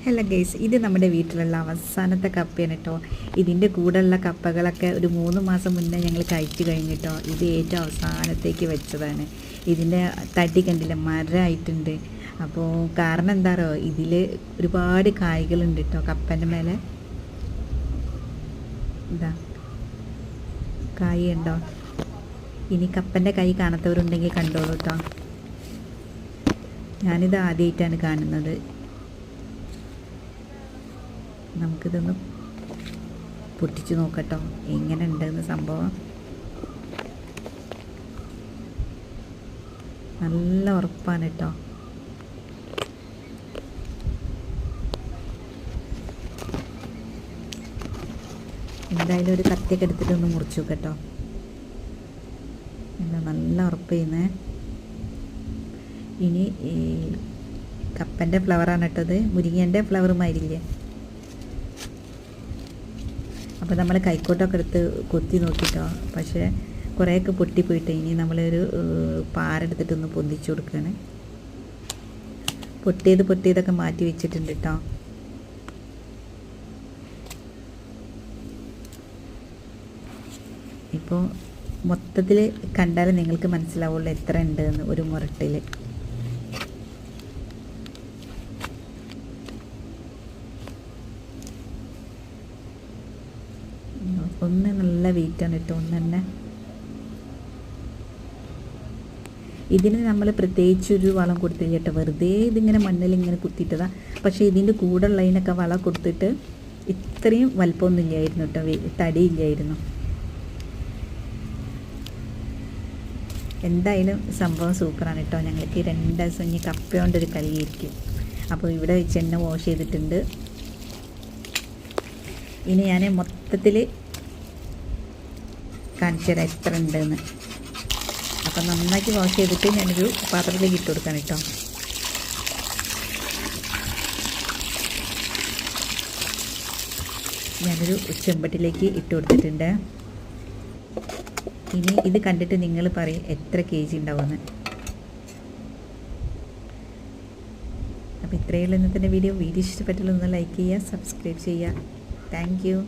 Hello guys, ഇത് നമ്മുടെ വീട്ടിലുള്ള അവസാനത്തെ കപ്പയാണ് കേട്ടോ. ഇതിൻ്റെ കൂടെയുള്ള കപ്പകളൊക്കെ ഒരു 3 മാസം മുന്നേ ഞങ്ങൾ കഴിച്ചു കഴിഞ്ഞിട്ടോ. ഇത് ഏറ്റവും അവസാനത്തേക്ക് വെച്ചതാണ്. ഇതിൻ്റെ തടി കണ്ടില്ല, മരമായിട്ടുണ്ട്. അപ്പോൾ കാരണം എന്താ പറയുക, ഇതിൽ ഒരുപാട് കായ്കളുണ്ട് കേട്ടോ കപ്പൻ്റെ മേലെ. ഇതാ കായ ഉണ്ടോ? ഇനി കപ്പൻ്റെ കൈ കാണാത്തവരുണ്ടെങ്കിൽ കണ്ടോളൂ കേട്ടോ. ഞാനിത് ആദ്യമായിട്ടാണ് കാണുന്നത്. നമുക്കിതൊന്ന് പൊട്ടിച്ച് നോക്കട്ടോ, എങ്ങനെ ഉണ്ടെന്ന് സംഭവം. നല്ല ഉറപ്പാണ് കേട്ടോ. എന്തായാലും ഒരു കത്തിയൊക്കെ എടുത്തിട്ടൊന്ന് മുറിച്ചു നോക്കട്ടോ. നല്ല ഉറപ്പ് ചെയ്യുന്നേ. ഇനി ഈ കപ്പൻ്റെ ഫ്ലവറാണ് കേട്ടത്, മുരിങ്ങേൻ്റെ ഫ്ലവറുമായിരില്ലേ. അപ്പോൾ നമ്മൾ കൈക്കോട്ടൊക്കെ എടുത്ത് കൊത്തി നോക്കിട്ടോ, പക്ഷേ കുറേയൊക്കെ പൊട്ടിപ്പോയിട്ട് ഇനി നമ്മളൊരു പാരെടുത്തിട്ടൊന്ന് പൊന്തിച്ചു കൊടുക്കുകയാണ്. പൊട്ടിയതൊക്കെ മാറ്റി വെച്ചിട്ടുണ്ട് കേട്ടോ. ഇപ്പോൾ മൊത്തത്തിൽ കണ്ടാൽ നിങ്ങൾക്ക് മനസ്സിലാവുള്ളൂ എത്ര ഉണ്ടെന്ന് ഒരു മുരട്ടിൽ. ഒന്ന് നല്ല വെയിറ്റാണ് കേട്ടോ, ഒന്ന് തന്നെ. ഇതിന് നമ്മൾ പ്രത്യേകിച്ചൊരു വളം കൊടുത്തില്ല കേട്ടോ, വെറുതെ ഇതിങ്ങനെ മണ്ണിൽ ഇങ്ങനെ കുത്തിയിട്ടതാണ്. പക്ഷേ ഇതിൻ്റെ കൂടെ ഉള്ളതിനൊക്കെ വളം കൊടുത്തിട്ട് ഇത്രയും വലിപ്പമൊന്നും ഇല്ലായിരുന്നു കേട്ടോ, തടിയില്ലായിരുന്നു. എന്തായാലും സംഭവം സൂപ്പറാണ് കേട്ടോ. ഞങ്ങൾക്ക് 2 ദിവസം ഇനി കപ്പയോണ്ടൊരു കളിയായിരിക്കും. അപ്പോൾ ഇവിടെ വെച്ച് എണ്ണ വാഷ് ചെയ്തിട്ടുണ്ട്. ഇനി ഞാൻ മൊത്തത്തിൽ കാണിച്ചു തരാം എത്ര ഉണ്ടെന്ന്. അപ്പം നന്നാക്കി വാഷ് ചെയ്തിട്ട് ഞാനൊരു പാത്രത്തിലേക്ക് ഇട്ട് കൊടുക്കാം കേട്ടോ. ഞാനൊരു ചെമ്പട്ടിലേക്ക് ഇട്ട് കൊടുത്തിട്ടുണ്ട്. ഇനി ഇത് കണ്ടിട്ട് നിങ്ങൾ പറയും എത്ര kg ഉണ്ടാവുമെന്ന്. അപ്പോൾ ഇത്രയുള്ള ഇന്നത്തെ വീഡിയോ ഇഷ്ടപ്പെട്ടുള്ള ഒന്ന് ലൈക്ക് ചെയ്യുക, സബ്സ്ക്രൈബ് ചെയ്യുക. Thank you.